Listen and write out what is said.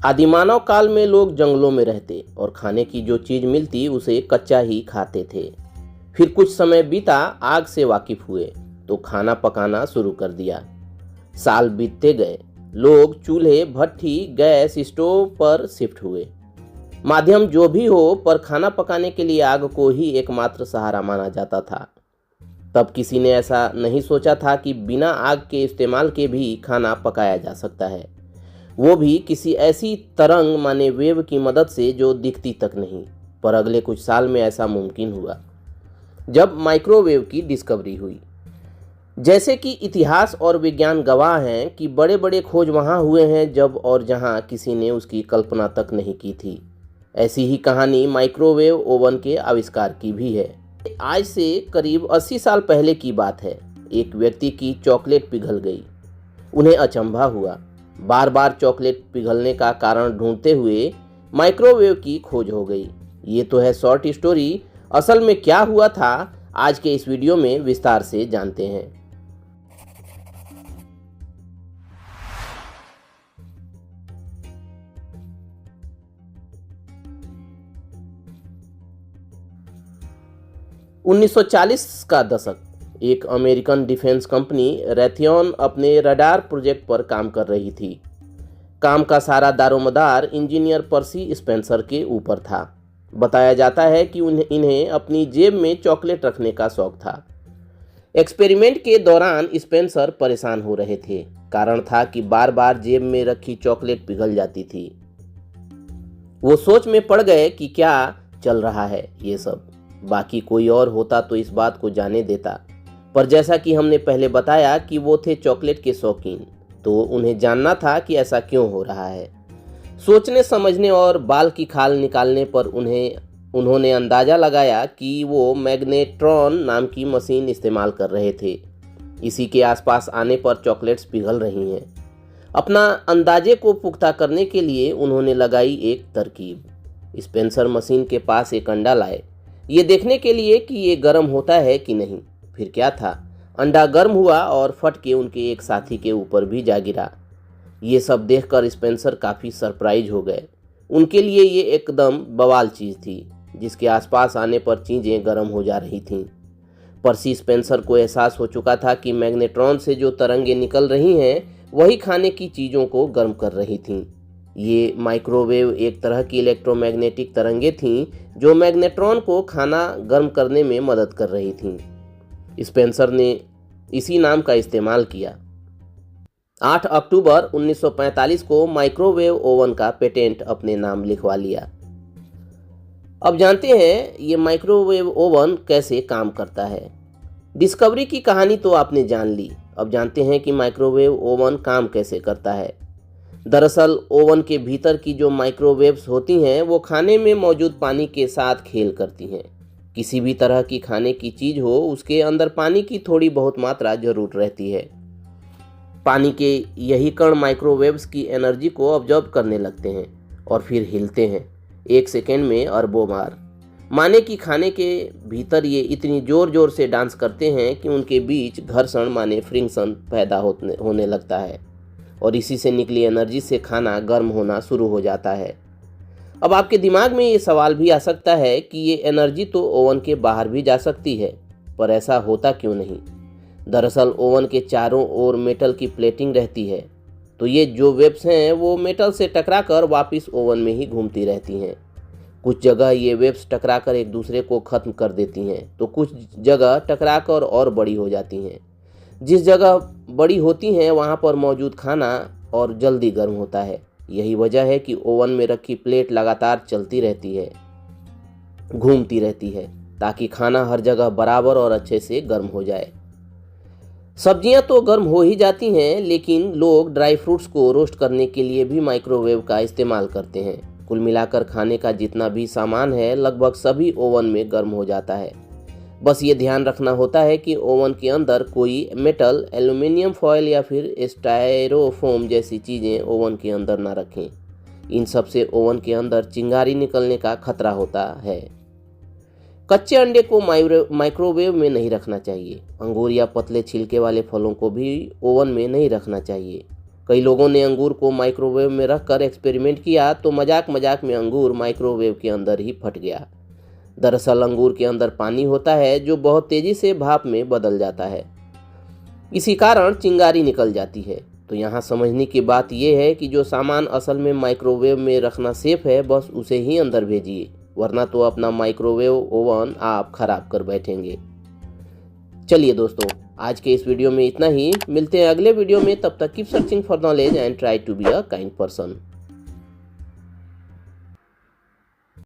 आदिमानव काल में लोग जंगलों में रहते और खाने की जो चीज़ मिलती उसे कच्चा ही खाते थे। फिर कुछ समय बीता, आग से वाकिफ हुए तो खाना पकाना शुरू कर दिया। साल बीतते गए, लोग चूल्हे, भट्ठी, गैस स्टोव पर शिफ्ट हुए। माध्यम जो भी हो, पर खाना पकाने के लिए आग को ही एकमात्र सहारा माना जाता था। तब किसी ने ऐसा नहीं सोचा था कि बिना आग के इस्तेमाल के भी खाना पकाया जा सकता है, वो भी किसी ऐसी तरंग माने वेव की मदद से जो दिखती तक नहीं। पर अगले कुछ साल में ऐसा मुमकिन हुआ जब माइक्रोवेव की डिस्कवरी हुई। जैसे कि इतिहास और विज्ञान गवाह हैं कि बड़े बड़े खोज वहाँ हुए हैं जब और जहाँ किसी ने उसकी कल्पना तक नहीं की थी। ऐसी ही कहानी माइक्रोवेव ओवन के आविष्कार की भी है। आज से करीब 80 साल पहले की बात है। एक व्यक्ति की चॉकलेट पिघल गई। उन्हें अचंभा हुआ। बार बार चॉकलेट पिघलने का कारण ढूंढते हुए माइक्रोवेव की खोज हो गई। ये तो है शॉर्ट स्टोरी। असल में क्या हुआ था, आज के इस वीडियो में विस्तार से जानते हैं। उन्नीस सौ 40 का दशक। एक अमेरिकन डिफेंस कंपनी रैथियन अपने रडार प्रोजेक्ट पर काम कर रही थी। काम का सारा दारोमदार इंजीनियर पर्सी स्पेंसर के ऊपर था। बताया जाता है कि इन्हें अपनी जेब में चॉकलेट रखने का शौक था। एक्सपेरिमेंट के दौरान स्पेंसर परेशान हो रहे थे। कारण था कि बार बार जेब में रखी चॉकलेट पिघल जाती थी। वो सोच में पड़ गए कि क्या चल रहा है ये सब। बाकी कोई और होता तो इस बात को जाने देता, पर जैसा कि हमने पहले बताया कि वो थे चॉकलेट के शौकीन, तो उन्हें जानना था कि ऐसा क्यों हो रहा है। सोचने समझने और बाल की खाल निकालने पर उन्होंने अंदाज़ा लगाया कि वो मैग्नेट्रॉन नाम की मशीन इस्तेमाल कर रहे थे। इसी के आसपास आने पर चॉकलेट्स पिघल रही हैं। अपना अंदाजे को पुख्ता करने के लिए उन्होंने लगाई एक तरकीब। स्पेंसर मशीन के पास एक अंडा लाए, ये देखने के लिए कि ये गर्म होता है कि नहीं। फिर क्या था, अंडा गर्म हुआ और फट के उनके एक साथी के ऊपर भी जा गिरा। ये सब देखकर स्पेंसर काफ़ी सरप्राइज हो गए। उनके लिए ये एकदम बवाल चीज़ थी, जिसके आसपास आने पर चीज़ें गर्म हो जा रही थीं। पर्सी स्पेंसर को एहसास हो चुका था कि मैग्नेट्रॉन से जो तरंगें निकल रही हैं वही खाने की चीज़ों को गर्म कर रही थीं। ये माइक्रोवेव एक तरह की इलेक्ट्रोमैग्नेटिक तरंगें थीं जो मैग्नेट्रॉन को खाना गर्म करने में मदद कर रही थीं। स्पेंसर ने इसी नाम का इस्तेमाल किया। 8 अक्टूबर 1945 को माइक्रोवेव ओवन का पेटेंट अपने नाम लिखवा लिया। अब जानते हैं ये माइक्रोवेव ओवन कैसे काम करता है। डिस्कवरी की कहानी तो आपने जान ली। अब जानते हैं कि माइक्रोवेव ओवन काम कैसे करता है। दरअसल ओवन के भीतर की जो माइक्रोवेव्स होती हैं वो खाने में मौजूद पानी के साथ खेल करती हैं। किसी भी तरह की खाने की चीज़ हो, उसके अंदर पानी की थोड़ी बहुत मात्रा जरूर रहती है। पानी के यही कण माइक्रोवेव्स की एनर्जी को ऑब्जर्व करने लगते हैं और फिर हिलते हैं, 1 सेकेंड में अरबों बार। माने कि खाने के भीतर ये इतनी ज़ोर ज़ोर से डांस करते हैं कि उनके बीच घर्षण माने फ्रिक्शन पैदा होने लगता है और इसी से निकली एनर्जी से खाना गर्म होना शुरू हो जाता है। अब आपके दिमाग में ये सवाल भी आ सकता है कि ये एनर्जी तो ओवन के बाहर भी जा सकती है, पर ऐसा होता क्यों नहीं। दरअसल ओवन के चारों ओर मेटल की प्लेटिंग रहती है, तो ये जो वेव्स हैं वो मेटल से टकराकर वापस ओवन में ही घूमती रहती हैं। कुछ जगह ये वेव्स टकराकर एक दूसरे को ख़त्म कर देती हैं, तो कुछ जगह टकराकर और बड़ी हो जाती हैं। जिस जगह बड़ी होती हैं वहाँ पर मौजूद खाना और जल्दी गर्म होता है। यही वजह है कि ओवन में रखी प्लेट लगातार चलती रहती है, घूमती रहती है, ताकि खाना हर जगह बराबर और अच्छे से गर्म हो जाए। सब्जियां तो गर्म हो ही जाती हैं, लेकिन लोग ड्राई फ्रूट्स को रोस्ट करने के लिए भी माइक्रोवेव का इस्तेमाल करते हैं। कुल मिलाकर खाने का जितना भी सामान है लगभग सभी ओवन में गर्म हो जाता है। बस ये ध्यान रखना होता है कि ओवन के अंदर कोई मेटल, एल्युमिनियम फॉयल या फिर स्टायरोफोम जैसी चीज़ें ओवन के अंदर ना रखें। इन सब से ओवन के अंदर चिंगारी निकलने का खतरा होता है। कच्चे अंडे को माइक्रोवेव में नहीं रखना चाहिए। अंगूर या पतले छिलके वाले फलों को भी ओवन में नहीं रखना चाहिए। कई लोगों ने अंगूर को माइक्रोवेव में रखकर एक्सपेरिमेंट किया तो मजाक मजाक में अंगूर माइक्रोवेव के अंदर ही फट गया। दरअसल अंगूर के अंदर पानी होता है जो बहुत तेजी से भाप में बदल जाता है। इसी कारण चिंगारी निकल जाती है। तो यहाँ समझने की बात यह है कि जो सामान असल में माइक्रोवेव में रखना सेफ है बस उसे ही अंदर भेजिए, वरना तो अपना माइक्रोवेव ओवन आप खराब कर बैठेंगे। चलिए दोस्तों, आज के इस वीडियो में इतना ही। मिलते हैं अगले वीडियो में, तब तक keep searching for knowledge and try to be a kind person.